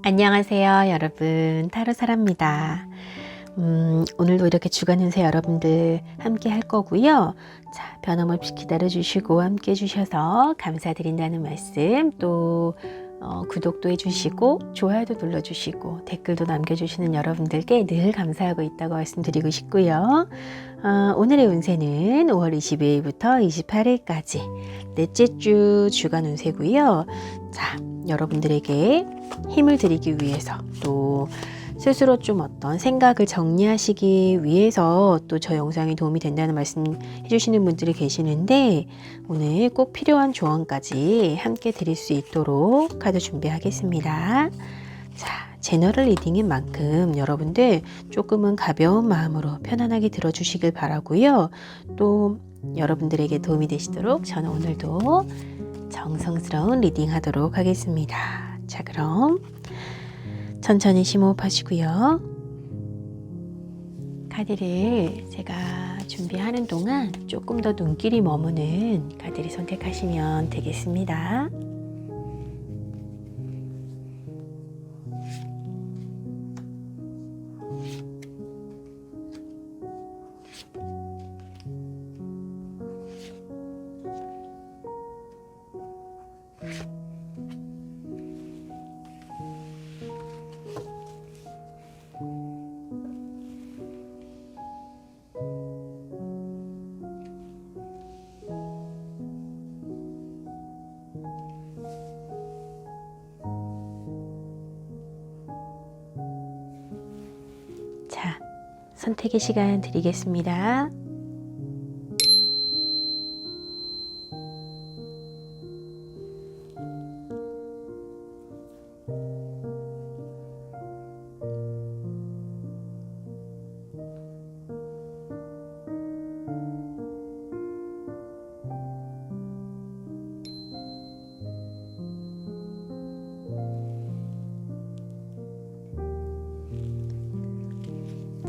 안녕하세요, 여러분. 타로사랍니다. 오늘도 이렇게 주간 운세 여러분들 함께 할 거고요. 자, 변함없이 기다려주시고 함께 해주셔서 감사드린다는 말씀, 또 구독도 해주시고 좋아요도 눌러주시고 댓글도 남겨주시는 여러분들께 늘 감사하고 있다고 말씀드리고 싶고요. 오늘의 운세는 5월 22일부터 28일까지 넷째 주 주간 운세고요. 자, 여러분들에게 힘을 드리기 위해서, 또 스스로 좀 어떤 생각을 정리하시기 위해서 또 저 영상이 도움이 된다는 말씀 해주시는 분들이 계시는데, 오늘 꼭 필요한 조언까지 함께 드릴 수 있도록 카드 준비하겠습니다. 자, 제너럴 리딩인 만큼 여러분들 조금은 가벼운 마음으로 편안하게 들어주시길 바라고요. 또 여러분들에게 도움이 되시도록 저는 오늘도 정성스러운 리딩 하도록 하겠습니다. 자, 그럼 천천히 심호흡하시고요. 카드를 제가 준비하는 동안 조금 더 눈길이 머무는 카드를 선택하시면 되겠습니다. 자, 선택의 시간 드리겠습니다.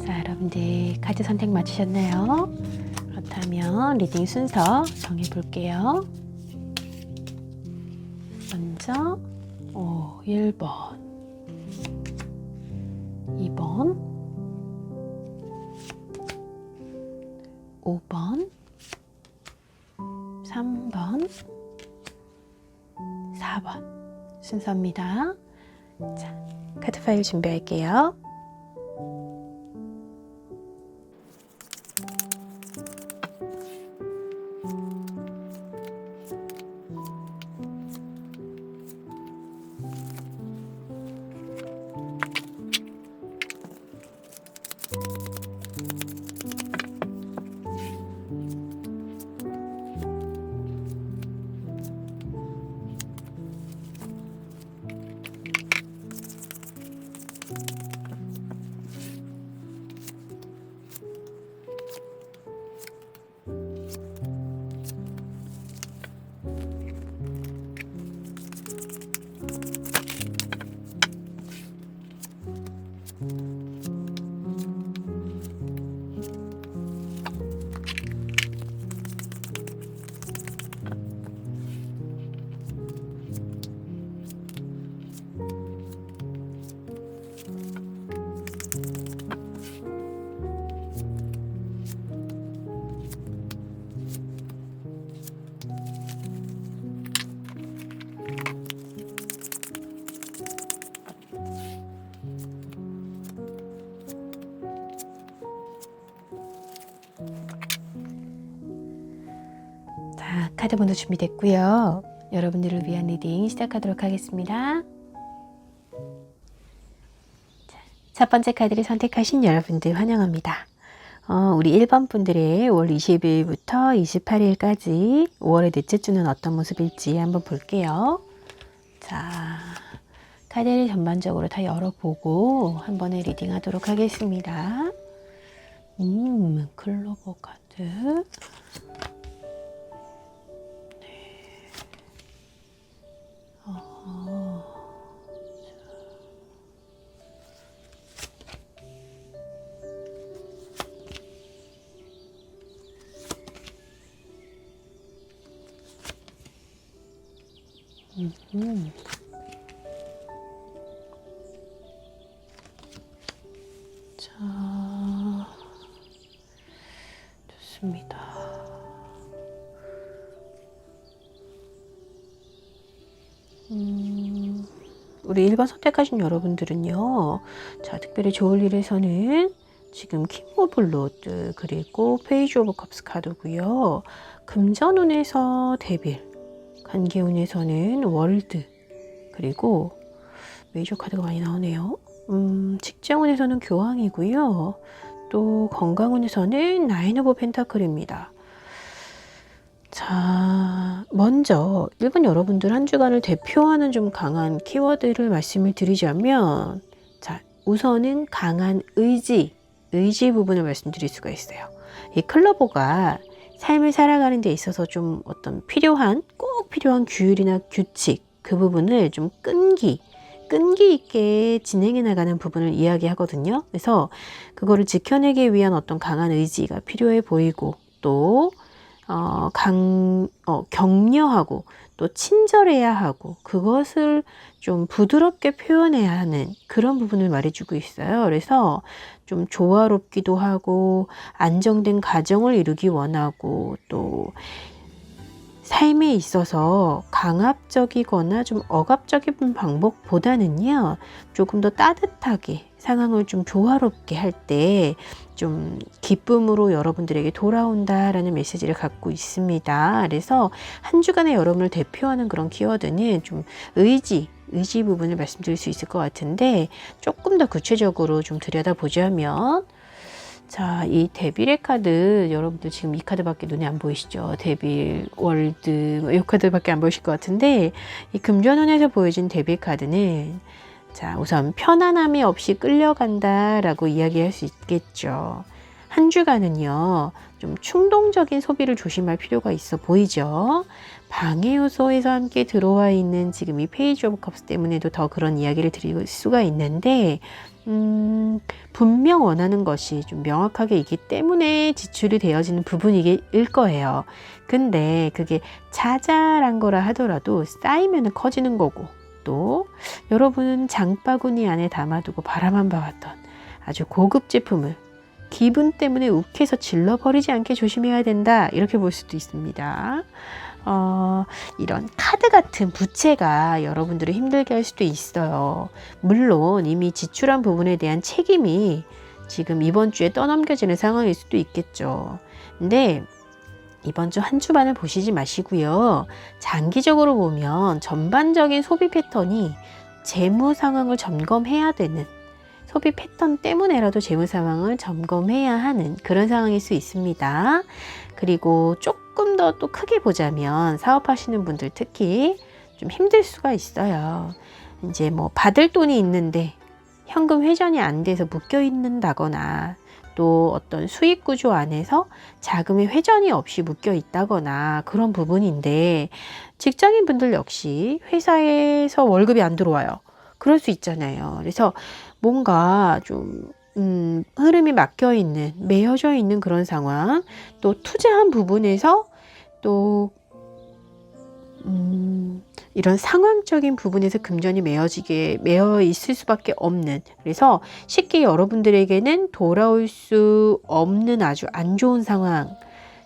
자, 여러분들 카드 선택 맞추셨나요? 그렇다면 리딩 순서 정해 볼게요. 먼저 1번, 2번, 5번, 3번, 4번 순서입니다. 자, 카드 파일 준비할게요. 자, 카드 번호 준비됐고요. 여러분들을 위한 리딩 시작하도록 하겠습니다. 자, 첫 번째 카드를 선택하신 여러분들 환영합니다. 우리 1번 분들의 5월 20일부터 28일까지 5월의 넷째 주는 어떤 모습일지 한번 볼게요. 자, 카드를 전반적으로 다 열어보고 한 번에 리딩 하도록 하겠습니다. 클로버 카드. 우리 1번 선택하신 여러분들은요. 자, 특별히 좋을 일에서는 지금 킹 오브 로드 그리고 페이지 오브 컵스 카드고요. 금전운에서 데빌, 관계운에서는 월드, 그리고 메이저 카드가 많이 나오네요. 직장운에서는 교황이고요. 또 건강운에서는 나인 오브 펜타클입니다. 자, 먼저 1번 여러분들 한 주간을 대표하는 좀 강한 키워드를 말씀을 드리자면, 자, 우선은 강한 의지 부분을 말씀드릴 수가 있어요. 이 클로버가 삶을 살아가는 데 있어서 좀 어떤 꼭 필요한 규율이나 규칙, 그 부분을 좀 끈기 있게 진행해 나가는 부분을 이야기하거든요. 그래서 그거를 지켜내기 위한 어떤 강한 의지가 필요해 보이고, 또 격려하고 또 친절해야 하고, 그것을 좀 부드럽게 표현해야 하는 그런 부분을 말해주고 있어요. 그래서 좀 조화롭기도 하고 안정된 가정을 이루기 원하고, 또 삶에 있어서 강압적이거나 좀 억압적인 방법보다는요, 조금 더 따뜻하게 상황을 좀 조화롭게 할 때 좀 기쁨으로 여러분들에게 돌아온다라는 메시지를 갖고 있습니다. 그래서 한 주간의 여러분을 대표하는 그런 키워드는 좀 의지 부분을 말씀드릴 수 있을 것 같은데, 조금 더 구체적으로 좀 들여다보자면, 자, 이 데빌의 카드, 여러분들 지금 이 카드밖에 눈에 안 보이시죠? 데빌, 월드, 이 카드밖에 안 보이실 것 같은데, 이 금전운에서 보여진 데빌 카드는, 자, 우선 편안함이 없이 끌려간다라고 이야기할 수 있겠죠. 한 주간은요, 좀 충동적인 소비를 조심할 필요가 있어 보이죠. 방해 요소에서 함께 들어와 있는 지금 이 페이지 오브 컵스 때문에도 더 그런 이야기를 드릴 수가 있는데, 분명 원하는 것이 좀 명확하게 있기 때문에 지출이 되어지는 부분일 거예요. 근데 그게 자잘한 거라 하더라도 쌓이면 커지는 거고, 또 여러분은 장바구니 안에 담아두고 바라만 봐왔던 아주 고급 제품을 기분 때문에 욱해서 질러버리지 않게 조심해야 된다, 이렇게 볼 수도 있습니다. 이런 카드 같은 부채가 여러분들을 힘들게 할 수도 있어요. 물론 이미 지출한 부분에 대한 책임이 지금 이번 주에 떠넘겨지는 상황일 수도 있겠죠. 근데 이번 주 한 주만을 보시지 마시고요. 장기적으로 보면 전반적인 소비 패턴이 재무 상황을 점검해야 되는, 소비 패턴 때문에라도 재무 상황을 점검해야 하는 그런 상황일 수 있습니다. 그리고 조금 더 또 크게 보자면, 사업하시는 분들 특히 좀 힘들 수가 있어요. 이제 뭐 받을 돈이 있는데 현금 회전이 안 돼서 묶여 있는다거나, 또 어떤 수익 구조 안에서 자금의 회전이 없이 묶여 있다거나 그런 부분인데, 직장인 분들 역시 회사에서 월급이 안 들어와요. 그럴 수 있잖아요. 그래서 뭔가 좀 흐름이 막혀 있는, 매여져 있는 그런 상황, 또 투자한 부분에서 또 이런 상황적인 부분에서 금전이 매여 있을 수밖에 없는, 그래서 쉽게 여러분들에게는 돌아올 수 없는 아주 안 좋은 상황,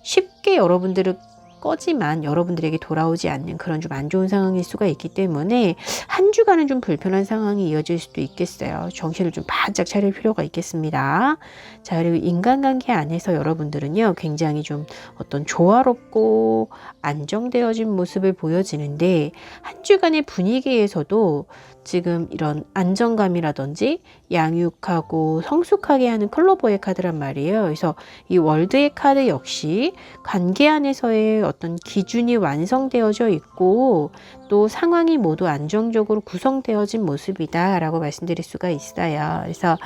쉽게 여러분들을 거지만 여러분들에게 돌아오지 않는 그런 좀 안 좋은 상황일 수가 있기 때문에 한 주간은 좀 불편한 상황이 이어질 수도 있겠어요. 정신을 좀 바짝 차릴 필요가 있겠습니다. 자, 그리고 인간관계 안에서 여러분들은요, 굉장히 좀 어떤 조화롭고 안정되어진 모습을 보여지는데, 한 주간의 분위기에서도 지금 이런 안정감이라든지 양육하고 성숙하게 하는 클로버의 카드란 말이에요. 그래서 이 월드의 카드 역시 관계 안에서의 어떤 기준이 완성되어져 있고, 또 상황이 모두 안정적으로 구성되어진 모습이다 라고 말씀드릴 수가 있어요. 그래서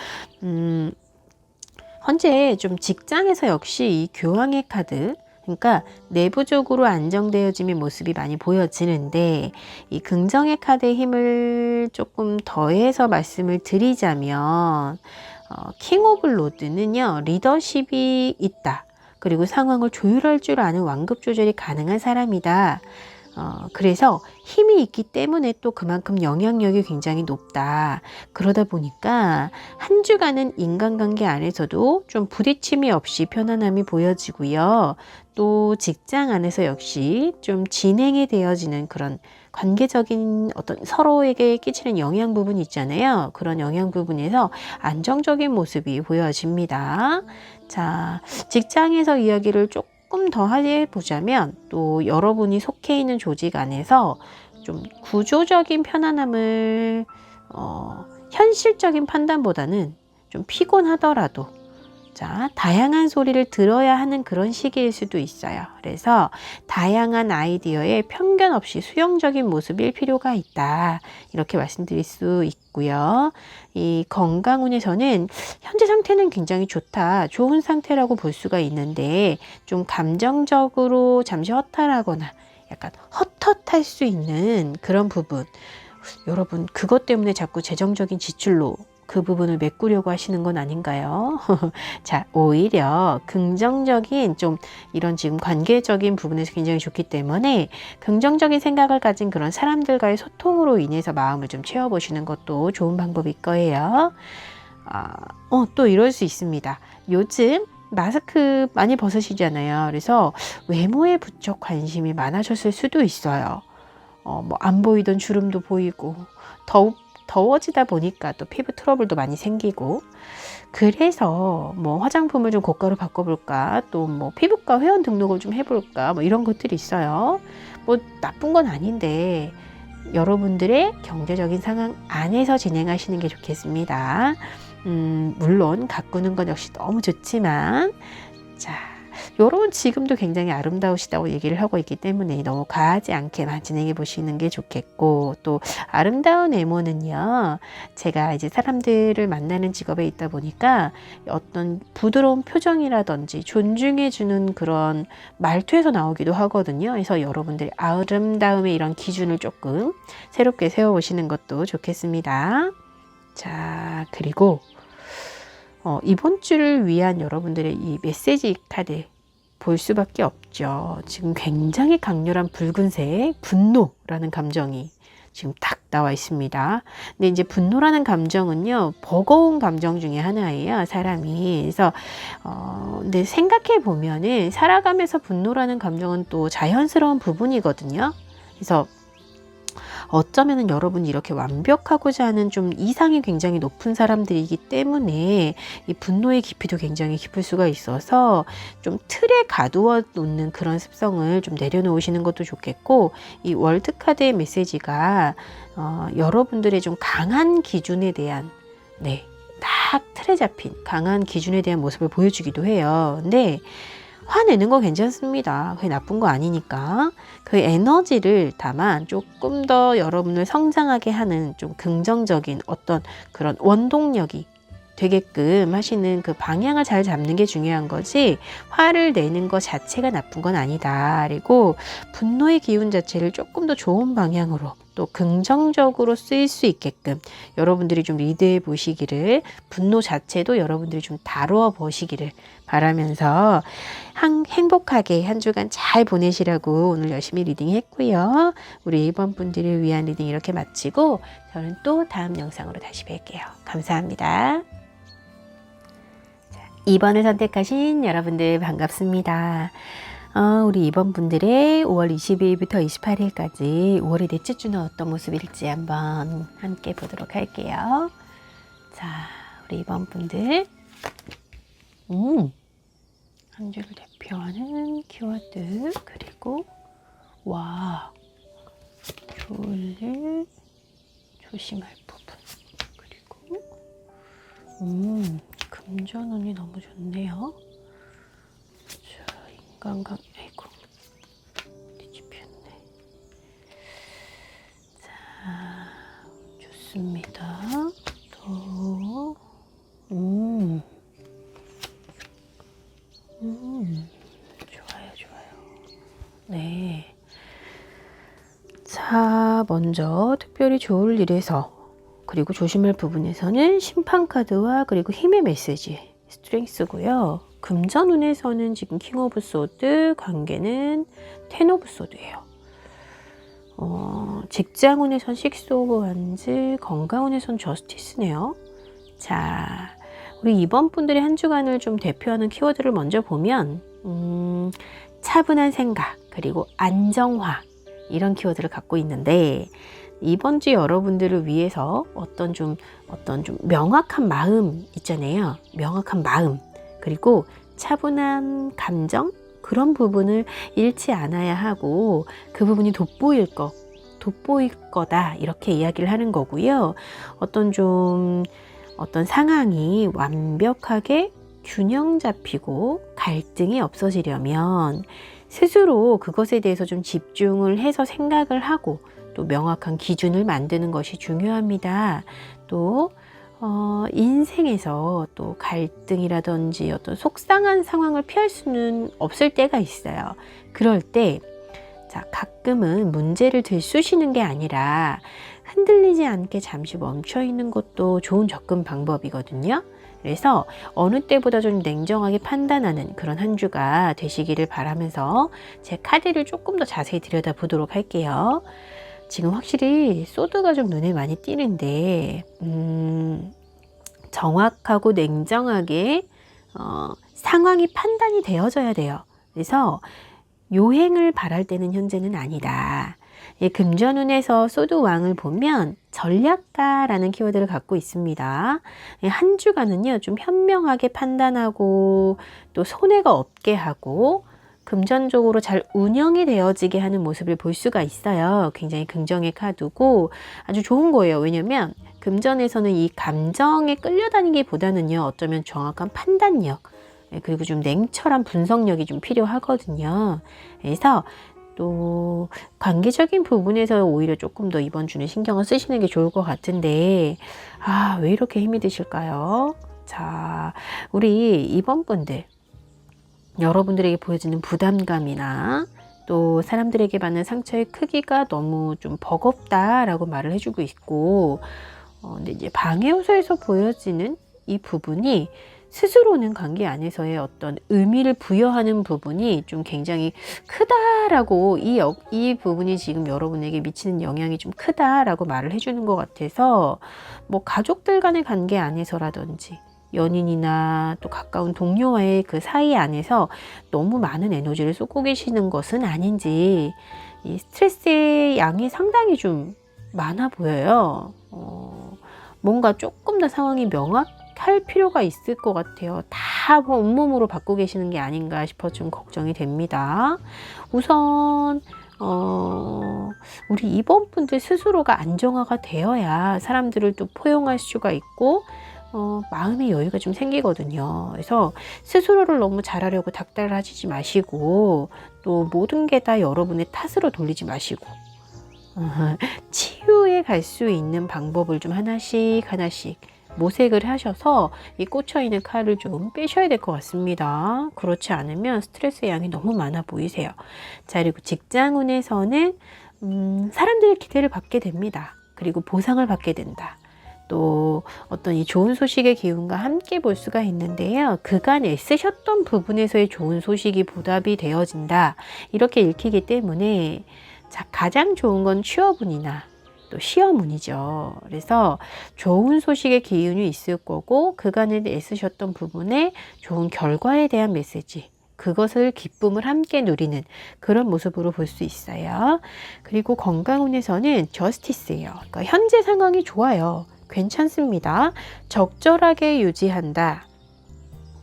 현재 좀 직장에서 역시 이 교황의 카드, 그러니까 내부적으로 안정되어짐의 모습이 많이 보여지는데, 이 긍정의 카드의 힘을 조금 더해서 말씀을 드리자면, 킹 오브 로드는요, 리더십이 있다, 그리고 상황을 조율할 줄 아는 완급 조절이 가능한 사람이다. 그래서 힘이 있기 때문에 또 그만큼 영향력이 굉장히 높다. 그러다 보니까 한 주간은 인간관계 안에서도 좀 부딪힘이 없이 편안함이 보여지고요. 또 직장 안에서 역시 좀 진행이 되어지는 그런 관계적인 어떤 서로에게 끼치는 영향 부분이 있잖아요. 그런 영향 부분에서 안정적인 모습이 보여집니다. 자, 직장에서 이야기를 조금 더 해보자면 또 여러분이 속해 있는 조직 안에서 좀 구조적인 편안함을 현실적인 판단보다는 좀 피곤하더라도 자, 다양한 소리를 들어야 하는 그런 시기일 수도 있어요. 그래서 다양한 아이디어에 편견 없이 수용적인 모습일 필요가 있다. 이렇게 말씀드릴 수 있고요. 이 건강운에서는 현재 상태는 굉장히 좋다. 좋은 상태라고 볼 수가 있는데 좀 감정적으로 잠시 허탈하거나 약간 헛헛할 수 있는 그런 부분. 여러분 그것 때문에 자꾸 재정적인 지출로 그 부분을 메꾸려고 하시는 건 아닌가요? 자, 오히려 긍정적인 좀 이런 지금 관계적인 부분에서 굉장히 좋기 때문에 긍정적인 생각을 가진 그런 사람들과의 소통으로 인해서 마음을 좀 채워보시는 것도 좋은 방법일 거예요. 또 이럴 수 있습니다. 요즘 마스크 많이 벗으시잖아요. 그래서 외모에 부쩍 관심이 많아졌을 수도 있어요. 뭐 안 보이던 주름도 보이고 더워지다 보니까 또 피부 트러블도 많이 생기고 그래서 뭐 화장품을 좀 고가로 바꿔볼까 또 뭐 피부과 회원 등록을 좀 해볼까 뭐 이런 것들이 있어요. 뭐 나쁜 건 아닌데 여러분들의 경제적인 상황 안에서 진행하시는 게 좋겠습니다. 물론 가꾸는 건 역시 너무 좋지만 자 여러분 지금도 굉장히 아름다우시다고 얘기를 하고 있기 때문에 너무 과하지 않게만 진행해 보시는 게 좋겠고 또 아름다운 외모는요 제가 이제 사람들을 만나는 직업에 있다 보니까 어떤 부드러운 표정이라든지 존중해 주는 그런 말투에서 나오기도 하거든요. 그래서 여러분들이 아름다움의 이런 기준을 조금 새롭게 세워보시는 것도 좋겠습니다. 자 그리고 이번 주를 위한 여러분들의 이 메시지 카드 볼 수밖에 없죠. 지금 굉장히 강렬한 붉은색 분노라는 감정이 지금 딱 나와 있습니다. 근데 이제 분노라는 감정은요, 버거운 감정 중에 하나예요, 사람이. 그래서, 근데 생각해 보면은 살아가면서 분노라는 감정은 또 자연스러운 부분이거든요. 그래서 어쩌면은 여러분이 이렇게 완벽하고자 하는 좀 이상이 굉장히 높은 사람들이기 때문에 이 분노의 깊이도 굉장히 깊을 수가 있어서 좀 틀에 가두어 놓는 그런 습성을 좀 내려놓으시는 것도 좋겠고 이 월드카드의 메시지가 여러분들의 좀 강한 기준에 대한 딱 틀에 잡힌 강한 기준에 대한 모습을 보여주기도 해요. 근데 화내는 거 괜찮습니다. 그게 나쁜 거 아니니까. 그 에너지를 다만 조금 더 여러분을 성장하게 하는 좀 긍정적인 어떤 그런 원동력이 되게끔 하시는 그 방향을 잘 잡는 게 중요한 거지 화를 내는 것 자체가 나쁜 건 아니다. 그리고 분노의 기운 자체를 조금 더 좋은 방향으로 또 긍정적으로 쓰일 수 있게끔 여러분들이 좀 리드해 보시기를 분노 자체도 여러분들이 좀 다루어 보시기를 바라면서 행복하게 한 주간 잘 보내시라고 오늘 열심히 리딩 했고요. 우리 2번 분들을 위한 리딩 이렇게 마치고 저는 또 다음 영상으로 다시 뵐게요. 감사합니다. 2번을 선택하신 여러분들 반갑습니다. 우리 2번 분들의 5월 22일부터 28일까지 5월의 넷째 주는 어떤 모습일지 한번 함께 보도록 할게요. 자, 우리 2번 분들 한 주를 대표하는 키워드 그리고 와 좋을 일 조심할 부분 그리고 금전운이 너무 좋네요. 자, 인간관 아이고 뒤집혔네. 자, 좋습니다. 또 좋아요. 네. 자, 먼저 특별히 좋을 일에서 그리고 조심할 부분에서는 심판카드와 그리고 힘의 메시지 스트렝스고요. 금전운에서는 지금 킹 오브 소드, 관계는 텐 오브 소드예요. 직장운에선 식스 오브 완즈, 건강운에선 저스티스네요. 자, 우리 이번 분들의 한 주간을 좀 대표하는 키워드를 먼저 보면 차분한 생각, 그리고 안정화, 이런 키워드를 갖고 있는데, 이번 주 여러분들을 위해서 어떤 좀 명확한 마음 있잖아요. 명확한 마음, 그리고 차분한 감정, 그런 부분을 잃지 않아야 하고, 그 부분이 돋보일 거다, 이렇게 이야기를 하는 거고요. 어떤 상황이 완벽하게 균형 잡히고 갈등이 없어지려면 스스로 그것에 대해서 좀 집중을 해서 생각을 하고, 또 명확한 기준을 만드는 것이 중요합니다. 또 인생에서 또 갈등이라든지 어떤 속상한 상황을 피할 수는 없을 때가 있어요. 그럴 때 가끔은 문제를 들쑤시는 게 아니라 흔들리지 않게 잠시 멈춰 있는 것도 좋은 접근 방법이거든요. 그래서 어느 때보다 좀 냉정하게 판단하는 그런 한 주가 되시기를 바라면서 제 카드를 조금 더 자세히 들여다보도록 할게요. 지금 확실히 소드가 좀 눈에 많이 띄는데, 정확하고 냉정하게 상황이 판단이 되어져야 돼요. 그래서 요행을 바랄 때는 현재는 아니다. 금전운에서 소드 왕을 보면 전략가라는 키워드를 갖고 있습니다. 한 주간은요, 좀 현명하게 판단하고 또 손해가 없게 하고 금전적으로 잘 운영이 되어지게 하는 모습을 볼 수가 있어요. 굉장히 긍정의 카드고 아주 좋은 거예요. 왜냐면 금전에서는 이 감정에 끌려다니기보다는요, 어쩌면 정확한 판단력, 그리고 좀 냉철한 분석력이 좀 필요하거든요. 그래서 또 관계적인 부분에서 오히려 조금 더 이번 주는 신경을 쓰시는 게 좋을 것 같은데, 왜 이렇게 힘이 드실까요? 자, 우리 이번 분들, 여러분들에게 보여지는 부담감이나 또 사람들에게 받는 상처의 크기가 너무 좀 버겁다라고 말을 해주고 있고, 근데 이제 방해 요소에서 보여지는 이 부분이 스스로는 관계 안에서의 어떤 의미를 부여하는 부분이 좀 굉장히 크다라고, 이 부분이 지금 여러분에게 미치는 영향이 좀 크다라고 말을 해주는 것 같아서, 뭐 가족들 간의 관계 안에서라든지 연인이나 또 가까운 동료와의 그 사이 안에서 너무 많은 에너지를 쏟고 계시는 것은 아닌지, 이 스트레스의 양이 상당히 좀 많아 보여요. 뭔가 조금 더 상황이 명확할 필요가 있을 것 같아요. 다 온몸으로 받고 계시는 게 아닌가 싶어 좀 걱정이 됩니다. 우선 우리 이번 분들 스스로가 안정화가 되어야 사람들을 또 포용할 수가 있고 마음의 여유가 좀 생기거든요. 그래서 스스로를 너무 잘하려고 닥달하시지 마시고, 또 모든 게 다 여러분의 탓으로 돌리지 마시고, 치유에 갈 수 있는 방법을 좀 하나씩 모색을 하셔서 이 꽂혀있는 칼을 좀 빼셔야 될 것 같습니다. 그렇지 않으면 스트레스의 양이 너무 많아 보이세요. 자, 그리고 직장운에서는 사람들의 기대를 받게 됩니다. 그리고 보상을 받게 된다. 또 어떤 이 좋은 소식의 기운과 함께 볼 수가 있는데요. 그간 애쓰셨던 부분에서의 좋은 소식이 보답이 되어진다, 이렇게 읽히기 때문에 가장 좋은 건 취업운이나 또 시험운이죠. 그래서 좋은 소식의 기운이 있을 거고, 그간에 애쓰셨던 부분에 좋은 결과에 대한 메시지, 그것을 기쁨을 함께 누리는 그런 모습으로 볼 수 있어요. 그리고 건강운에서는 저스티스예요. 그러니까 현재 상황이 좋아요. 괜찮습니다. 적절하게 유지한다.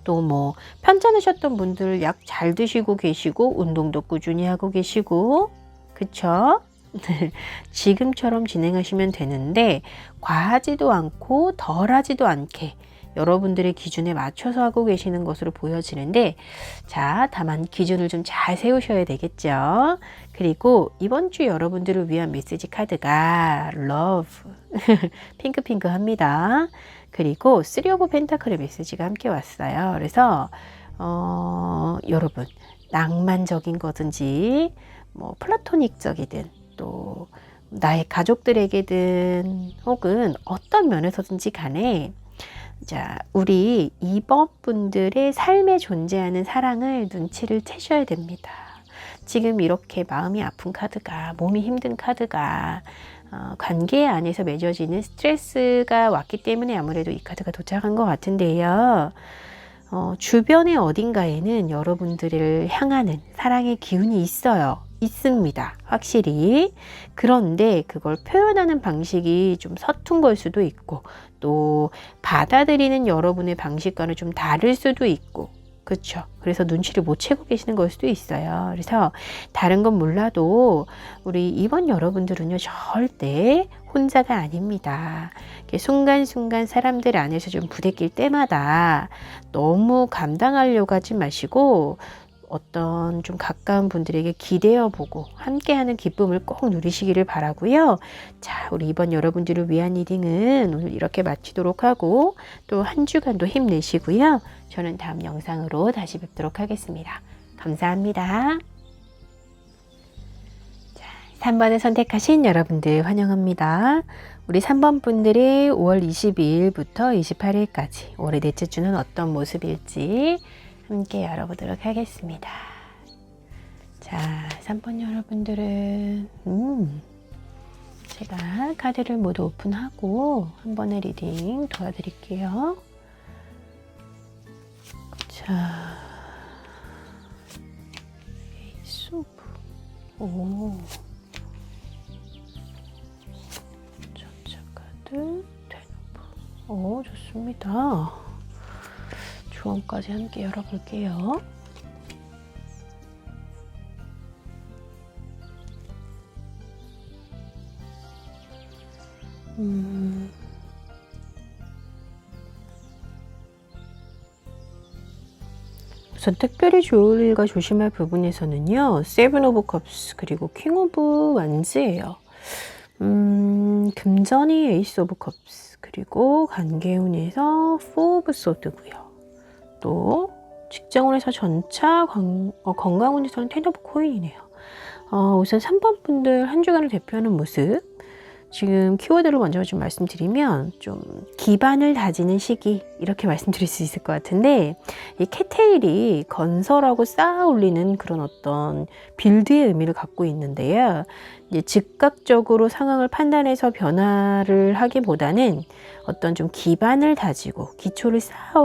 또 뭐 편찮으셨던 분들 약 잘 드시고 계시고 운동도 꾸준히 하고 계시고, 그쵸? 지금처럼 진행하시면 되는데 과하지도 않고 덜하지도 않게 여러분들의 기준에 맞춰서 하고 계시는 것으로 보여지는데, 자, 다만 기준을 좀 잘 세우셔야 되겠죠. 그리고 이번 주 여러분들을 위한 메시지 카드가 Love 핑크핑크합니다. 그리고 3 오브 펜타클의 메시지가 함께 왔어요. 그래서 여러분, 낭만적인 거든지 뭐 플라토닉적이든 또 나의 가족들에게든 혹은 어떤 면에서든지 간에, 자, 우리 이번 분들의 삶에 존재하는 사랑을 눈치를 채셔야 됩니다. 지금 이렇게 마음이 아픈 카드가, 몸이 힘든 카드가, 관계 안에서 맺어지는 스트레스가 왔기 때문에 아무래도 이 카드가 도착한 것 같은데요. 주변의 어딘가에는 여러분들을 향하는 사랑의 기운이 있습니다. 확실히. 그런데 그걸 표현하는 방식이 좀 서툰 걸 수도 있고, 또 받아들이는 여러분의 방식과는 좀 다를 수도 있고, 그렇죠. 그래서 눈치를 못 채고 계시는 걸 수도 있어요. 그래서 다른 건 몰라도 우리 이번 여러분들은요, 절대 혼자가 아닙니다. 순간순간 사람들 안에서 좀 부대낄 때마다 너무 감당하려고 하지 마시고, 어떤 좀 가까운 분들에게 기대어 보고 함께하는 기쁨을 꼭 누리시기를 바라고요. 자, 우리 이번 여러분들을 위한 리딩은 오늘 이렇게 마치도록 하고, 또 한 주간도 힘내시고요. 저는 다음 영상으로 다시 뵙도록 하겠습니다. 감사합니다. 자, 3번을 선택하신 여러분들 환영합니다. 우리 3번 분들의 5월 22일부터 28일까지 올해 넷째 주는 어떤 모습일지 함께 열어보도록 하겠습니다. 자, 3번 여러분들은 제가 카드를 모두 오픈하고 한 번의 리딩 도와드릴게요. 자, 에이스 오브, 전체 카드, 테너브, 좋습니다. 조언까지 함께 열어볼게요. 우선 특별히 좋을 일과 조심할 부분에서는요, 세븐 오브 컵스 그리고 킹 오브 완즈예요. 금전이 에이스 오브 컵스, 그리고 관계운에서 포 오브 소드고요. 또 직장운에서 전차, 건강운에서는 텐 오브 코인이네요. 우선 3번 분들 한 주간을 대표하는 모습, 지금 키워드를 먼저 좀 말씀드리면 좀 기반을 다지는 시기, 이렇게 말씀드릴 수 있을 것 같은데, 이 캐테일이 건설하고 쌓아 올리는 그런 어떤 빌드의 의미를 갖고 있는데요. 이제 즉각적으로 상황을 판단해서 변화를 하기보다는 어떤 좀 기반을 다지고 기초를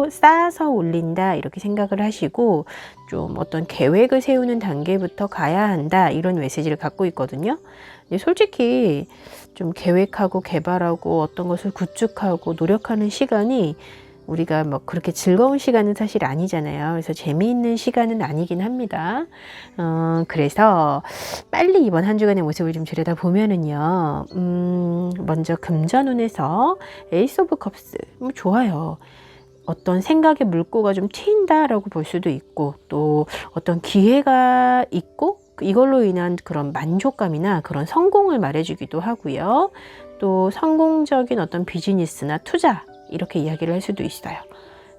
쌓아서 올린다, 이렇게 생각을 하시고 좀 어떤 계획을 세우는 단계부터 가야 한다, 이런 메시지를 갖고 있거든요. 솔직히 좀 계획하고 개발하고 어떤 것을 구축하고 노력하는 시간이 우리가 뭐 그렇게 즐거운 시간은 사실 아니잖아요. 그래서 재미있는 시간은 아니긴 합니다. 그래서 빨리 이번 한 주간의 모습을 좀 들여다보면은요, 먼저 금전운에서 에이스 오브 컵스, 좋아요. 어떤 생각의 물꼬가 좀 튄다라고 볼 수도 있고, 또 어떤 기회가 있고 이걸로 인한 그런 만족감이나 그런 성공을 말해주기도 하고요. 또 성공적인 어떤 비즈니스나 투자, 이렇게 이야기를 할 수도 있어요.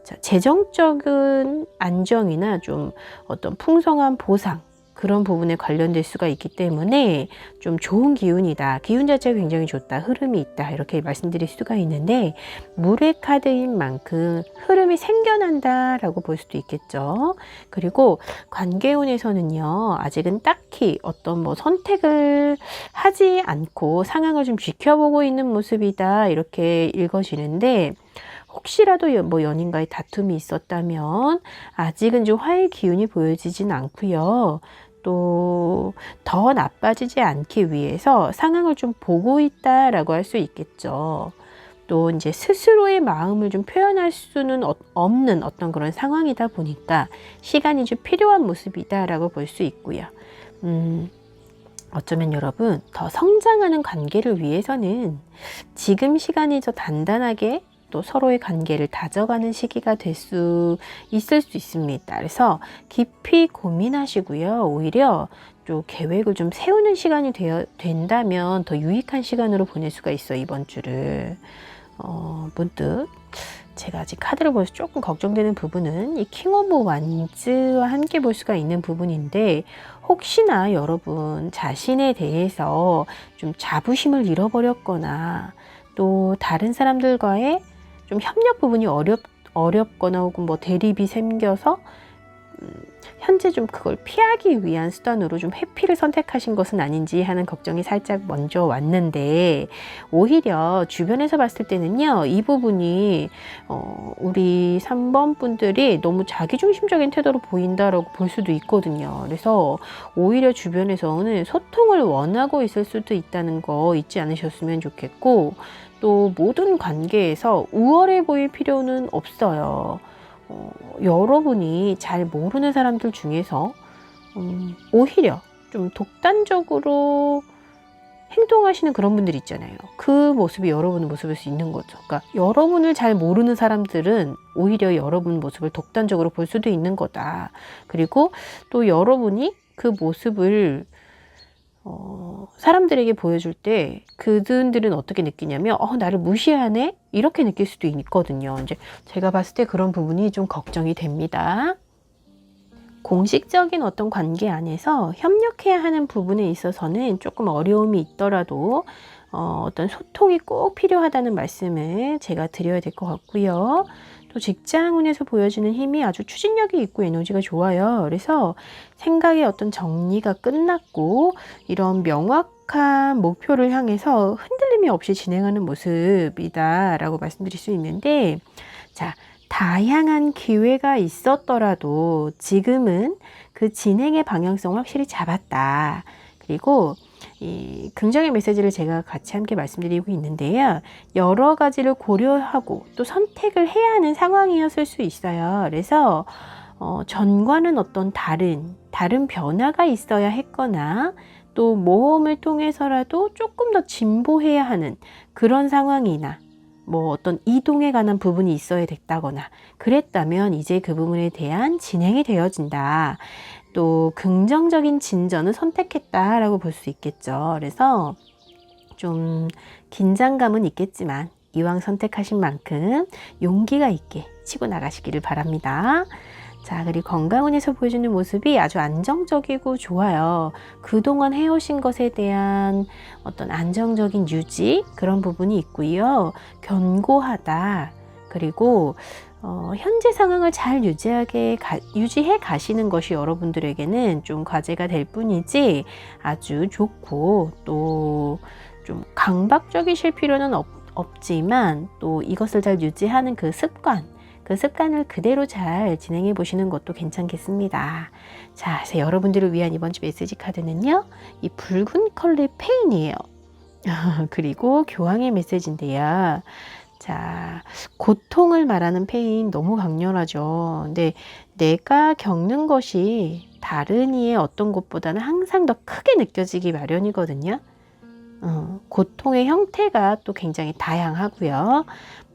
자, 재정적인 안정이나 좀 어떤 풍성한 보상, 그런 부분에 관련될 수가 있기 때문에 좀 좋은 기운이다, 기운 자체가 굉장히 좋다, 흐름이 있다, 이렇게 말씀드릴 수가 있는데, 물의 카드인 만큼 흐름이 생겨난다 라고 볼 수도 있겠죠. 그리고 관계운에서는요, 아직은 딱히 어떤 뭐 선택을 하지 않고 상황을 좀 지켜보고 있는 모습이다, 이렇게 읽어지는데, 혹시라도 뭐 연인과의 다툼이 있었다면 아직은 좀 화해 기운이 보여지진 않고요. 또 더 나빠지지 않기 위해서 상황을 좀 보고 있다라고 할 수 있겠죠. 또 이제 스스로의 마음을 좀 표현할 수는 없는 어떤 그런 상황이다 보니까 시간이 좀 필요한 모습이다라고 볼 수 있고요. 어쩌면 여러분, 더 성장하는 관계를 위해서는 지금 시간이 더 단단하게 또 서로의 관계를 다져가는 시기가 될 수 있을 수 있습니다. 그래서 깊이 고민하시고요. 오히려 또 계획을 좀 세우는 시간이 된다면 더 유익한 시간으로 보낼 수가 있어요, 이번 주를. 문득 제가 아직 카드를 보면서 조금 걱정되는 부분은 이 킹 오브 완즈와 함께 볼 수가 있는 부분인데, 혹시나 여러분 자신에 대해서 좀 자부심을 잃어버렸거나 또 다른 사람들과의 좀 협력 부분이 어렵거나 혹은 뭐 대립이 생겨서 현재 좀 그걸 피하기 위한 수단으로 좀 회피를 선택하신 것은 아닌지 하는 걱정이 살짝 먼저 왔는데, 오히려 주변에서 봤을 때는요, 이 부분이 우리 3번 분들이 너무 자기중심적인 태도로 보인다라고 볼 수도 있거든요. 그래서 오히려 주변에서는 소통을 원하고 있을 수도 있다는 거 잊지 않으셨으면 좋겠고, 또 모든 관계에서 우월해 보일 필요는 없어요. 여러분이 잘 모르는 사람들 중에서 오히려 좀 독단적으로 행동하시는 그런 분들 있잖아요. 그 모습이 여러분의 모습일 수 있는 거죠. 그러니까 여러분을 잘 모르는 사람들은 오히려 여러분 모습을 독단적으로 볼 수도 있는 거다. 그리고 또 여러분이 그 모습을 사람들에게 보여줄 때 그들은 어떻게 느끼냐면 나를 무시하네? 이렇게 느낄 수도 있거든요. 이제 제가 봤을 때 그런 부분이 좀 걱정이 됩니다. 공식적인 어떤 관계 안에서 협력해야 하는 부분에 있어서는 조금 어려움이 있더라도 어떤 소통이 꼭 필요하다는 말씀을 제가 드려야 될 것 같고요. 또 직장운에서 보여지는 힘이 아주 추진력이 있고 에너지가 좋아요. 그래서 생각의 어떤 정리가 끝났고 이런 명확한 목표를 향해서 흔들림이 없이 진행하는 모습이다 라고 말씀드릴 수 있는데, 자, 다양한 기회가 있었더라도 지금은 그 진행의 방향성을 확실히 잡았다. 그리고 이 긍정의 메시지를 제가 같이 함께 말씀드리고 있는데요. 여러 가지를 고려하고 또 선택을 해야 하는 상황이었을 수 있어요. 그래서 전과는 어떤 다른 변화가 있어야 했거나 또 모험을 통해서라도 조금 더 진보해야 하는 그런 상황이나 뭐 어떤 이동에 관한 부분이 있어야 됐다거나 그랬다면 이제 그 부분에 대한 진행이 되어진다. 또 긍정적인 진전을 선택했다라고 볼 수 있겠죠. 그래서 좀 긴장감은 있겠지만 이왕 선택하신 만큼 용기가 있게 치고 나가시기를 바랍니다. 자, 그리고 건강운에서 보여주는 모습이 아주 안정적이고 좋아요. 그동안 해오신 것에 대한 어떤 안정적인 유지, 그런 부분이 있고요. 견고하다. 그리고 현재 상황을 잘 유지해 가시는 것이 여러분들에게는 좀 과제가 될 뿐이지 아주 좋고, 또 좀 강박적이실 필요는 없지만 또 이것을 잘 유지하는 그 습관을 그대로 잘 진행해 보시는 것도 괜찮겠습니다. 자, 그래서 여러분들을 위한 이번 주 메시지 카드는요, 이 붉은 컬러의 페인이에요. 그리고 교황의 메시지인데요. 자, 고통을 말하는 페인 너무 강렬하죠. 근데 내가 겪는 것이 다른 이의 어떤 것보다는 항상 더 크게 느껴지기 마련이거든요. 고통의 형태가 또 굉장히 다양하고요.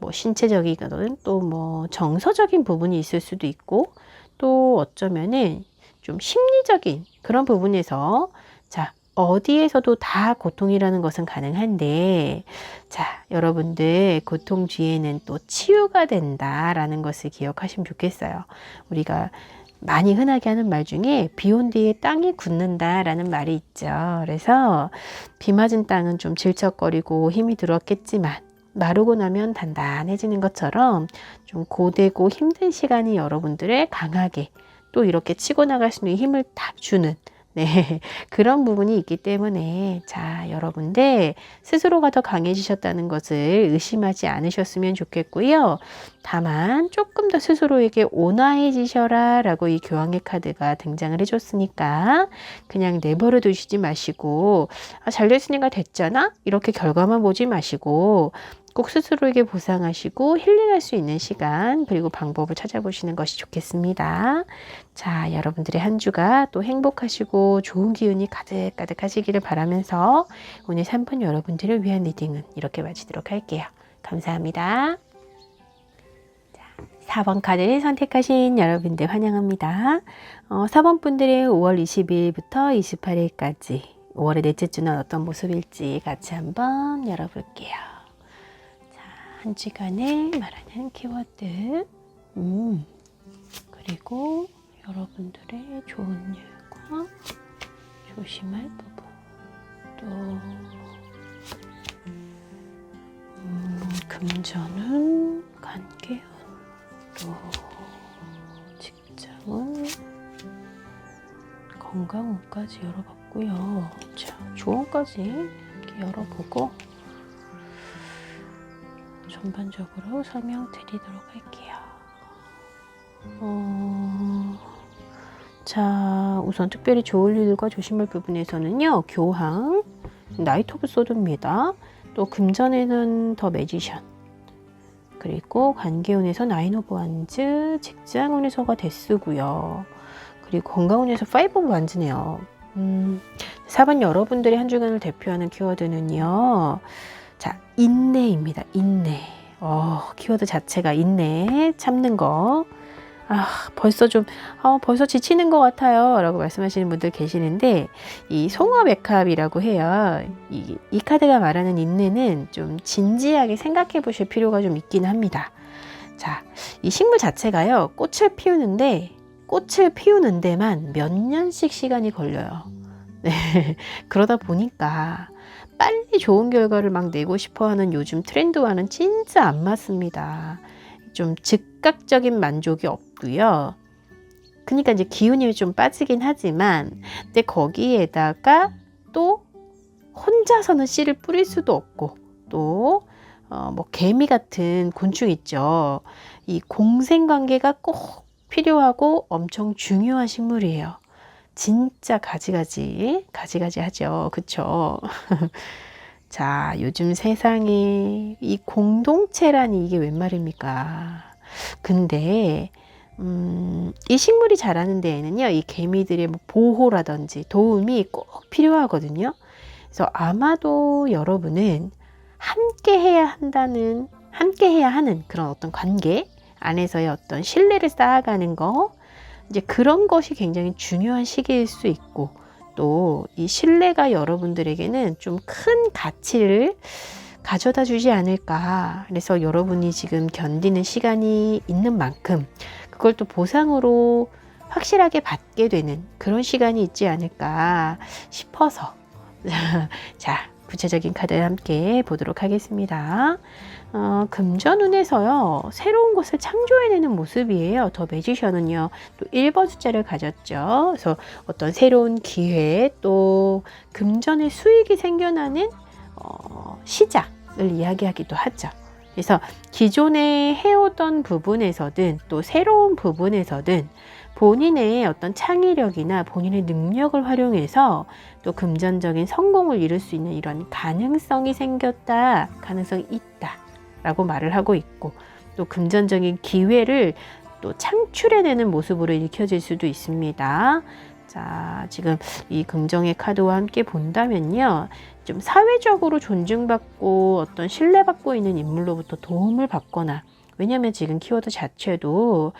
뭐 신체적이거든, 또 뭐 정서적인 부분이 있을 수도 있고, 또 어쩌면은 좀 심리적인 그런 부분에서, 자, 어디에서도 다 고통이라는 것은 가능한데, 자, 여러분들 고통 뒤에는 또 치유가 된다라는 것을 기억하시면 좋겠어요. 우리가 많이 흔하게 하는 말 중에 비 온 뒤에 땅이 굳는다라는 말이 있죠. 그래서 비 맞은 땅은 좀 질척거리고 힘이 들었겠지만 마르고 나면 단단해지는 것처럼 좀 고되고 힘든 시간이 여러분들의 강하게 또 이렇게 치고 나갈 수 있는 힘을 딱 주는, 네, 그런 부분이 있기 때문에, 자, 여러분들 스스로가 더 강해지셨다는 것을 의심하지 않으셨으면 좋겠고요. 다만 조금 더 스스로에게 온화해지셔라 라고 이 교황의 카드가 등장을 해줬으니까 그냥 내버려 두시지 마시고, 잘 됐으니까 됐잖아? 이렇게 결과만 보지 마시고 꼭 스스로에게 보상하시고 힐링할 수 있는 시간, 그리고 방법을 찾아보시는 것이 좋겠습니다. 자, 여러분들의 한 주가 또 행복하시고 좋은 기운이 가득가득 하시기를 바라면서 오늘 3분 여러분들을 위한 리딩은 이렇게 마치도록 할게요. 감사합니다. 자, 4번 카드를 선택하신 여러분들 환영합니다. 4번 분들의 5월 20일부터 28일까지 5월의 넷째 주는 어떤 모습일지 같이 한번 열어볼게요. 한 주간을 말하는 키워드, 그리고 여러분들의 좋은 일과 조심할 부분, 또 금전운, 관계운, 또 직장운, 건강운까지 열어봤고요. 자, 조언까지 이렇게 열어보고 전반적으로 설명드리도록 할게요. 자, 우선 특별히 좋을 일과 조심할 부분에서는요, 교황, 나이트 오브 소드입니다. 또 금전에는 더 매지션, 그리고 관계운에서 나인 오브 완즈, 직장운에서가 데스고요. 그리고 건강운에서 파이브 오브 완즈네요. 4번 여러분들의 한 주간을 대표하는 키워드는요, 자, 인내입니다. 인내. 키워드 자체가 인내, 참는 거. 벌써 지치는 것 같아요 라고 말씀하시는 분들 계시는데, 이 송어백합이라고 해요. 이 카드가 말하는 인내는 좀 진지하게 생각해 보실 필요가 좀 있긴 합니다. 자, 이 식물 자체가요, 꽃을 피우는 데만 몇 년씩 시간이 걸려요. 네. 그러다 보니까 빨리 좋은 결과를 막 내고 싶어 하는 요즘 트렌드와는 진짜 안 맞습니다. 좀 즉각적인 만족이 없고요. 그러니까 이제 기운이 좀 빠지긴 하지만, 근데 거기에다가 또 혼자서는 씨를 뿌릴 수도 없고, 또 뭐 개미 같은 곤충 있죠. 이 공생관계가 꼭 필요하고 엄청 중요한 식물이에요. 진짜 가지가지 하죠. 그쵸? 자, 요즘 세상에 이 공동체라니 이게 웬 말입니까? 근데 이 식물이 자라는 데에는요, 이 개미들의 뭐 보호라든지 도움이 꼭 필요하거든요. 그래서 아마도 여러분은 함께 해야 하는 그런 어떤 관계 안에서의 어떤 신뢰를 쌓아가는 거, 이제 그런 것이 굉장히 중요한 시기일 수 있고, 또 이 신뢰가 여러분들에게는 좀 큰 가치를 가져다 주지 않을까. 그래서 여러분이 지금 견디는 시간이 있는 만큼 그걸 또 보상으로 확실하게 받게 되는 그런 시간이 있지 않을까 싶어서 자, 구체적인 카드 함께 보도록 하겠습니다. 금전운에서요, 새로운 것을 창조해내는 모습이에요. 더 매지션은요, 또 1번 숫자를 가졌죠. 그래서 어떤 새로운 기회, 또 금전의 수익이 생겨나는 시작을 이야기하기도 하죠. 그래서 기존에 해오던 부분에서든 또 새로운 부분에서든 본인의 어떤 창의력이나 본인의 능력을 활용해서 또 금전적인 성공을 이룰 수 있는 이런 가능성이 생겼다, 가능성이 있다 라고 말을 하고 있고, 또 금전적인 기회를 또 창출해내는 모습으로 읽혀질 수도 있습니다. 자, 지금 이 긍정의 카드와 함께 본다면요, 좀 사회적으로 존중받고 어떤 신뢰받고 있는 인물로부터 도움을 받거나, 왜냐하면 지금 키워드 자체도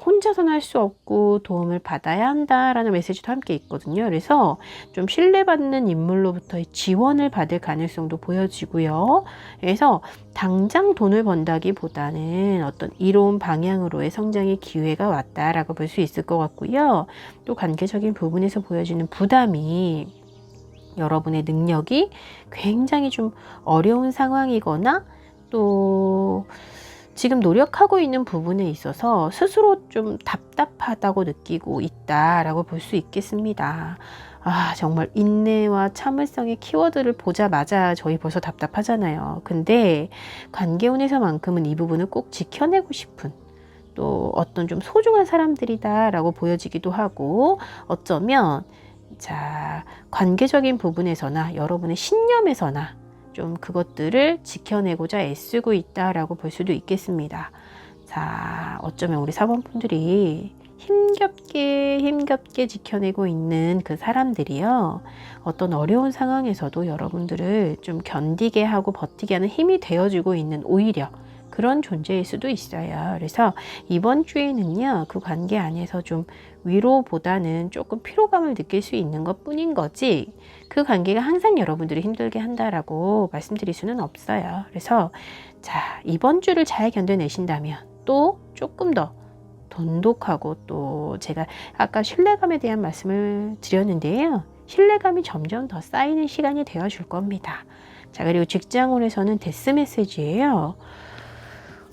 혼자서는 할 수 없고 도움을 받아야 한다라는 메시지도 함께 있거든요. 그래서 좀 신뢰받는 인물로부터의 지원을 받을 가능성도 보여지고요. 그래서 당장 돈을 번다기보다는 어떤 이로운 방향으로의 성장의 기회가 왔다라고 볼 수 있을 것 같고요. 또 관계적인 부분에서 보여지는 부담이 여러분의 능력이 굉장히 좀 어려운 상황이거나, 또 지금 노력하고 있는 부분에 있어서 스스로 좀 답답하다고 느끼고 있다라고 볼 수 있겠습니다. 정말 인내와 참을성의 키워드를 보자마자 저희 벌써 답답하잖아요. 근데 관계운에서만큼은 이 부분을 꼭 지켜내고 싶은, 또 어떤 좀 소중한 사람들이다 라고 보여지기도 하고, 어쩌면 자, 관계적인 부분에서나 여러분의 신념에서나 좀 그것들을 지켜내고자 애쓰고 있다라고 볼 수도 있겠습니다. 자, 어쩌면 우리 4번 분들이 힘겹게 지켜내고 있는 그 사람들이요, 어떤 어려운 상황에서도 여러분들을 좀 견디게 하고 버티게 하는 힘이 되어주고 있는 오히려 그런 존재일 수도 있어요. 그래서 이번 주에는요, 그 관계 안에서 좀 위로보다는 조금 피로감을 느낄 수 있는 것 뿐인 거지, 그 관계가 항상 여러분들이 힘들게 한다라고 말씀드릴 수는 없어요. 그래서 자, 이번 주를 잘 견뎌내신다면 또 조금 더 돈독하고, 또 제가 아까 신뢰감에 대한 말씀을 드렸는데요, 신뢰감이 점점 더 쌓이는 시간이 되어줄 겁니다. 자, 그리고 직장운에서는 데스 메시지예요.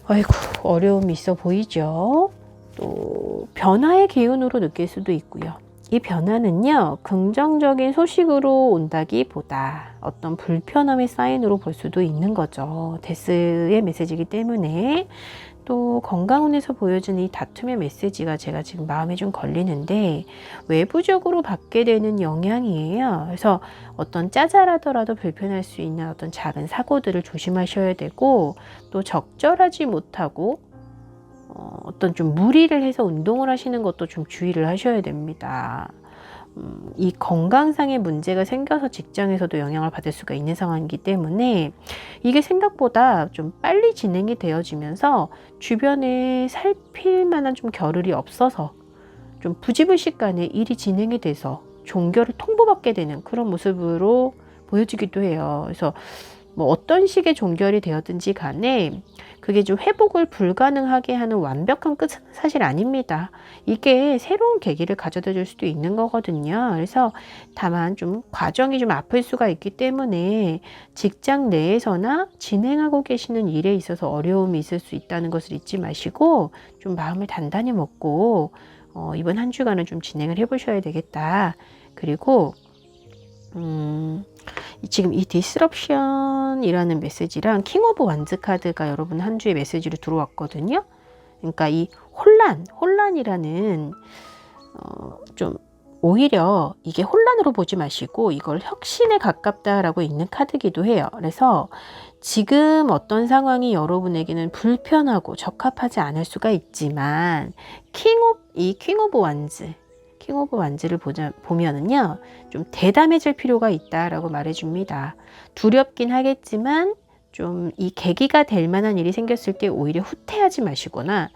아이고, 어려움이 있어 보이죠. 또 변화의 기운으로 느낄 수도 있고요. 이 변화는요, 긍정적인 소식으로 온다기보다 어떤 불편함의 사인으로 볼 수도 있는 거죠. 데스의 메시지이기 때문에. 또 건강운에서 보여주는 이 다툼의 메시지가 제가 지금 마음에 좀 걸리는데, 외부적으로 받게 되는 영향이에요. 그래서 어떤 짜잘하더라도 불편할 수 있는 어떤 작은 사고들을 조심하셔야 되고, 또 적절하지 못하고 어떤 좀 무리를 해서 운동을 하시는 것도 좀 주의를 하셔야 됩니다. 이 건강상의 문제가 생겨서 직장에서도 영향을 받을 수가 있는 상황이기 때문에 이게 생각보다 좀 빨리 진행이 되어지면서 주변에 살필 만한 좀 겨를이 없어서 좀 부지불식간에 일이 진행이 돼서 종결을 통보받게 되는 그런 모습으로 보여지기도 해요. 그래서 뭐 어떤 식의 종결이 되었든지 간에 그게 좀 회복을 불가능하게 하는 완벽한 끝은 사실 아닙니다. 이게 새로운 계기를 가져다 줄 수도 있는 거거든요. 그래서 다만 좀 과정이 좀 아플 수가 있기 때문에 직장 내에서나 진행하고 계시는 일에 있어서 어려움이 있을 수 있다는 것을 잊지 마시고 좀 마음을 단단히 먹고 이번 한 주간은 좀 진행을 해 보셔야 되겠다. 그리고 지금 이 디스럽션이라는 메시지랑 킹 오브 완즈 카드가 여러분 한 주의 메시지로 들어왔거든요. 그러니까 이 혼란이라는 좀 오히려 이게 혼란으로 보지 마시고 이걸 혁신에 가깝다라고 있는 카드기도 해요. 그래서 지금 어떤 상황이 여러분에게는 불편하고 적합하지 않을 수가 있지만 킹 오브 완즈를 보면은요, 좀 대담해질 필요가 있다라고 말해줍니다. 두렵긴 하겠지만 좀 이 계기가 될 만한 일이 생겼을 때 오히려 후퇴하시거나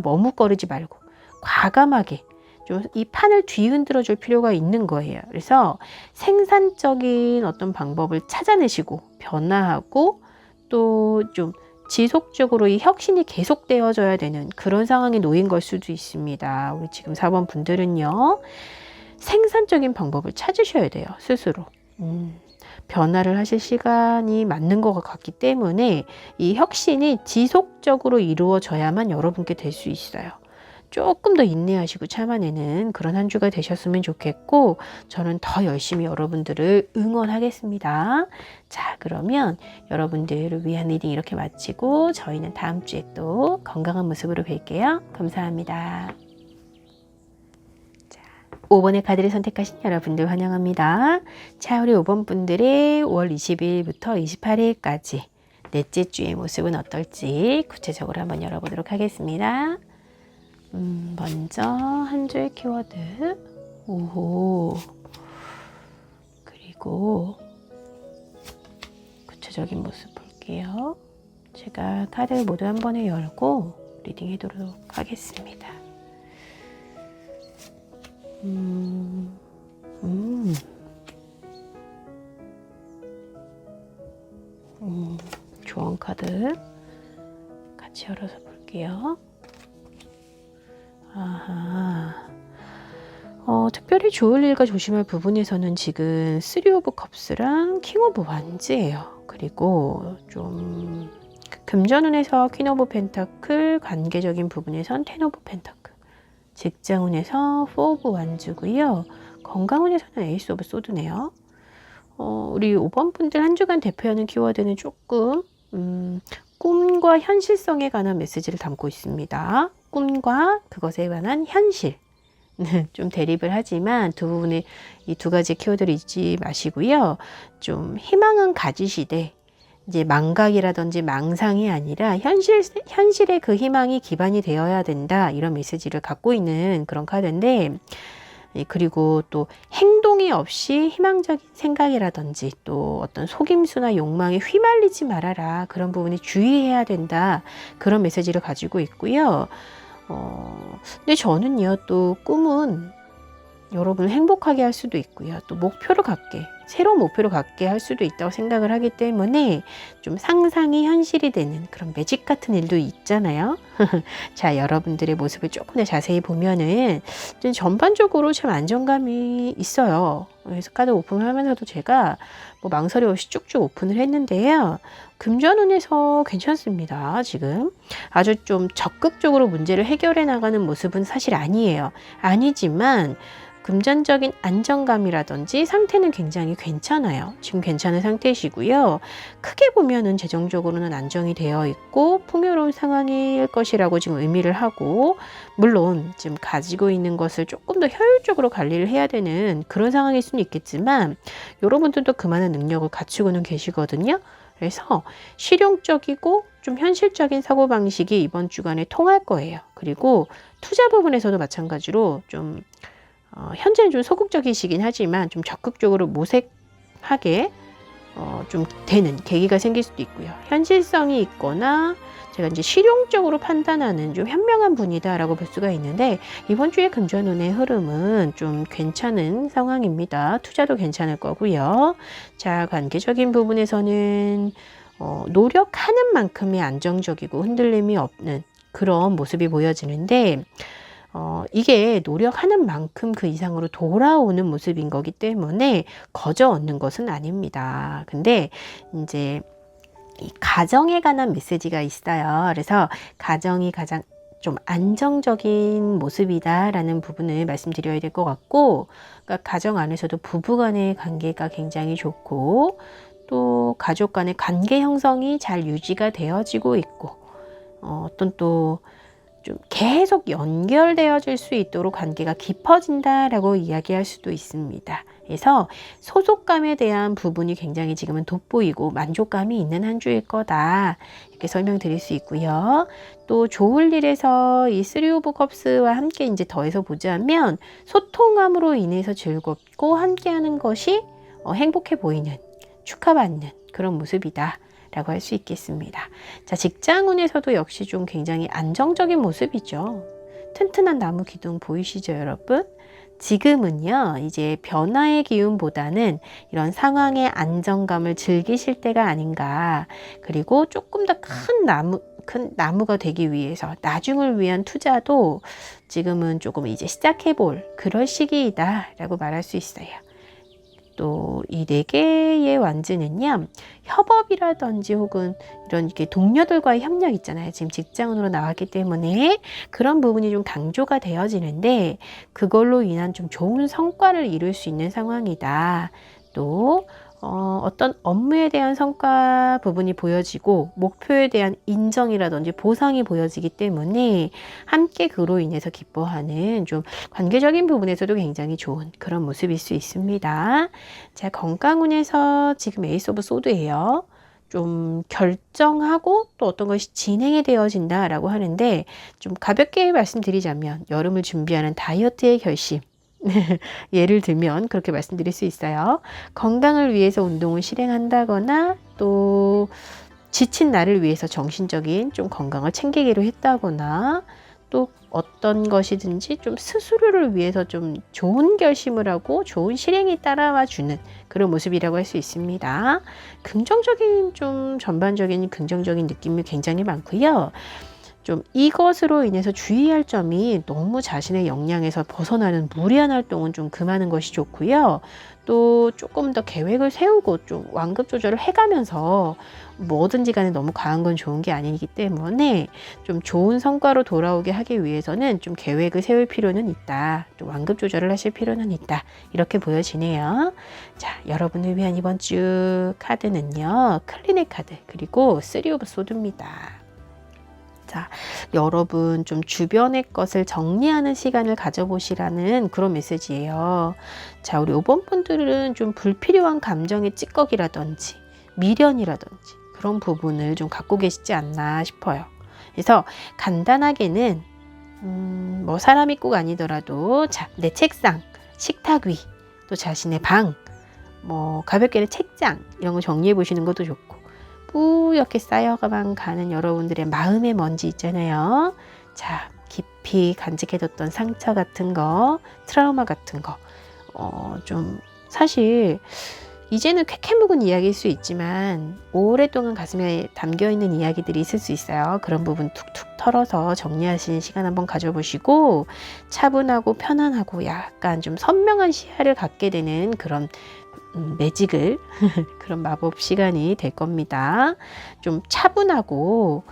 머뭇거리지 말고 과감하게 좀 이 판을 뒤흔들어 줄 필요가 있는 거예요. 그래서 생산적인 어떤 방법을 찾아내시고 변화하고 또 좀 지속적으로 이 혁신이 계속되어져야 되는 그런 상황에 놓인 걸 수도 있습니다. 우리 지금 4번 분들은요, 생산적인 방법을 찾으셔야 돼요, 스스로. 변화를 하실 시간이 맞는 것 같기 때문에 이 혁신이 지속적으로 이루어져야만 여러분께 될 수 있어요. 조금 더 인내하시고 참아내는 그런 한 주가 되셨으면 좋겠고, 저는 더 열심히 여러분들을 응원하겠습니다. 자, 그러면 여러분들을 위한 리딩 이렇게 마치고 저희는 다음 주에 또 건강한 모습으로 뵐게요. 감사합니다. 5번의 카드를 선택하신 여러분들 환영합니다. 자, 우리 5번 분들의 5월 20일부터 28일까지 넷째 주의 모습은 어떨지 구체적으로 한번 열어보도록 하겠습니다. 먼저 한 주의 키워드, 오호, 그리고 구체적인 모습 볼게요. 제가 카드를 모두 한 번에 열고 리딩 해도록 하겠습니다. 조언 카드 같이 열어서 볼게요. 아하. 특별히 좋을 일과 조심할 부분에서는 지금 3 오브 컵스랑 킹 오브 완즈예요. 그리고 좀 금전운에서 퀸 오브 펜타클, 관계적인 부분에선 10 오브 펜타클, 직장운에서 4 오브 완즈고요. 건강운에서는 에이스 오브 소드네요. 우리 5번 분들 한 주간 대표하는 키워드는 조금 꿈과 현실성에 관한 메시지를 담고 있습니다. 꿈과 그것에 관한 현실. 좀 대립을 하지만 이 두 가지 키워드를 잊지 마시고요. 좀 희망은 가지시되 이제 망각이라든지 망상이 아니라 현실의 그 희망이 기반이 되어야 된다. 이런 메시지를 갖고 있는 그런 카드인데, 그리고 또 행동이 없이 희망적인 생각이라든지 또 어떤 속임수나 욕망에 휘말리지 말아라. 그런 부분에 주의해야 된다. 그런 메시지를 가지고 있고요. 근데 저는요, 또 꿈은 여러분을 행복하게 할 수도 있고요. 또 목표를 갖게 새로운 목표를 갖게 할 수도 있다고 생각을 하기 때문에 좀 상상이 현실이 되는 그런 매직 같은 일도 있잖아요. 자, 여러분들의 모습을 조금 더 자세히 보면은 좀 전반적으로 참 안정감이 있어요. 그래서 카드 오픈을 하면서도 제가 뭐 망설임 없이 쭉쭉 오픈을 했는데요. 금전운에서 괜찮습니다. 지금 아주 좀 적극적으로 문제를 해결해 나가는 모습은 사실 아니에요. 아니지만 금전적인 안정감이라든지 상태는 굉장히 괜찮아요. 지금 괜찮은 상태시고요. 크게 보면은 재정적으로는 안정이 되어 있고 풍요로운 상황일 것이라고 지금 의미를 하고, 물론 지금 가지고 있는 것을 조금 더 효율적으로 관리를 해야 되는 그런 상황일 수는 있겠지만 여러분들도 그만한 능력을 갖추고는 계시거든요. 그래서 실용적이고 좀 현실적인 사고방식이 이번 주간에 통할 거예요. 그리고 투자 부분에서도 마찬가지로 좀 현재는 좀 소극적이시긴 하지만 좀 적극적으로 모색하게 좀 되는 계기가 생길 수도 있고요. 현실성이 있거나 제가 이제 실용적으로 판단하는 좀 현명한 분이다라고 볼 수가 있는데, 이번 주에 금전운의 흐름은 좀 괜찮은 상황입니다. 투자도 괜찮을 거고요. 자, 관계적인 부분에서는 노력하는 만큼의 안정적이고 흔들림이 없는 그런 모습이 보여지는데, 이게 노력하는 만큼 그 이상으로 돌아오는 모습인 거기 때문에 거저 얻는 것은 아닙니다. 근데 이제 이 가정에 관한 메시지가 있어요. 그래서 가정이 가장 좀 안정적인 모습이다라는 부분을 말씀드려야 될 것 같고, 그러니까 가정 안에서도 부부 간의 관계가 굉장히 좋고, 또 가족 간의 관계 형성이 잘 유지가 되어지고 있고, 어떤 또 좀 계속 연결되어질 수 있도록 관계가 깊어진다라고 이야기할 수도 있습니다. 그래서 소속감에 대한 부분이 굉장히 지금은 돋보이고 만족감이 있는 한 주일 거다, 이렇게 설명드릴 수 있고요. 또 좋을 일에서 이 쓰리 오브 컵스와 함께 이제 더해서 보자면 소통함으로 인해서 즐겁고 함께하는 것이 행복해 보이는, 축하받는 그런 모습이다 라고 할 수 있겠습니다. 자, 직장운에서도 역시 좀 굉장히 안정적인 모습이죠. 튼튼한 나무 기둥 보이시죠, 여러분? 지금은요, 이제 변화의 기운보다는 이런 상황의 안정감을 즐기실 때가 아닌가. 그리고 조금 더 큰 나무가 되기 위해서 나중을 위한 투자도 지금은 조금 이제 시작해볼 그럴 시기이다라고 말할 수 있어요. 또 이 4개의 완즈는요, 협업이라든지 혹은 이런 이렇게 동료들과의 협력 있잖아요. 지금 직장운으로 나왔기 때문에 그런 부분이 좀 강조가 되어지는데, 그걸로 인한 좀 좋은 성과를 이룰 수 있는 상황이다. 또 어떤 업무에 대한 성과 부분이 보여지고 목표에 대한 인정이라든지 보상이 보여지기 때문에 함께 그로 인해서 기뻐하는 좀 관계적인 부분에서도 굉장히 좋은 그런 모습일 수 있습니다. 자, 건강운에서 지금 에이스 오브 소드예요. 좀 결정하고 또 어떤 것이 진행이 되어진다라고 하는데, 좀 가볍게 말씀드리자면 여름을 준비하는 다이어트의 결심, 예를 들면 그렇게 말씀드릴 수 있어요. 건강을 위해서 운동을 실행한다거나, 또 지친 나를 위해서 정신적인 좀 건강을 챙기기로 했다거나, 또 어떤 것이든지 좀 스스로를 위해서 좀 좋은 결심을 하고 좋은 실행이 따라와 주는 그런 모습이라고 할 수 있습니다. 긍정적인, 좀 전반적인 긍정적인 느낌이 굉장히 많고요. 좀 이것으로 인해서 주의할 점이, 너무 자신의 역량에서 벗어나는 무리한 활동은 좀 금하는 것이 좋고요. 또 조금 더 계획을 세우고 좀 완급 조절을 해가면서, 뭐든지 간에 너무 과한 건 좋은 게 아니기 때문에 좀 좋은 성과로 돌아오게 하기 위해서는 좀 계획을 세울 필요는 있다. 또 완급 조절을 하실 필요는 있다. 이렇게 보여지네요. 자, 여러분을 위한 이번 주 카드는요, 클리닉 카드 그리고 쓰리 오브 소드입니다. 자, 여러분 좀 주변의 것을 정리하는 시간을 가져보시라는 그런 메시지예요. 자, 우리 5번 분들은 좀 불필요한 감정의 찌꺼기라든지 미련이라든지 그런 부분을 좀 갖고 계시지 않나 싶어요. 그래서 간단하게는 뭐 사람이 꼭 아니더라도, 자, 내 책상, 식탁 위, 또 자신의 방, 뭐 가볍게는 책장, 이런 거 정리해 보시는 것도 좋고, 뿌옇게 쌓여가만 가는 여러분들의 마음의 먼지 있잖아요. 자, 깊이 간직해뒀던 상처 같은 거, 트라우마 같은 거, 좀 사실 이제는 쾌쾌 묵은 이야기일 수 있지만 오랫동안 가슴에 담겨있는 이야기들이 있을 수 있어요. 그런 부분 툭툭 털어서 정리하시는 시간 한번 가져보시고 차분하고 편안하고 약간 좀 선명한 시야를 갖게 되는 그런 매직을 그런 마법 시간이 될 겁니다. 좀 차분하고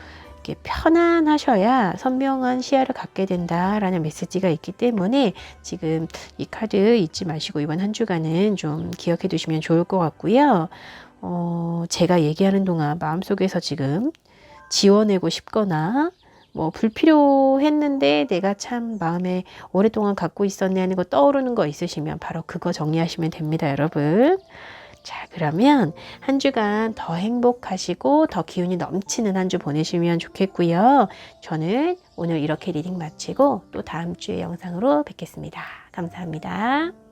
이렇게 편안하셔야 선명한 시야를 갖게 된다라는 메시지가 있기 때문에 지금 이 카드 잊지 마시고 이번 한 주간은 좀 기억해 두시면 좋을 것 같고요. 제가 얘기하는 동안 마음속에서 지금 지워내고 싶거나 뭐 불필요했는데 내가 참 마음에 오랫동안 갖고 있었네 하는 거 떠오르는 거 있으시면 바로 그거 정리하시면 됩니다, 여러분. 자, 그러면 한 주간 더 행복하시고 더 기운이 넘치는 한 주 보내시면 좋겠고요. 저는 오늘 이렇게 리딩 마치고 또 다음 주에 영상으로 뵙겠습니다. 감사합니다.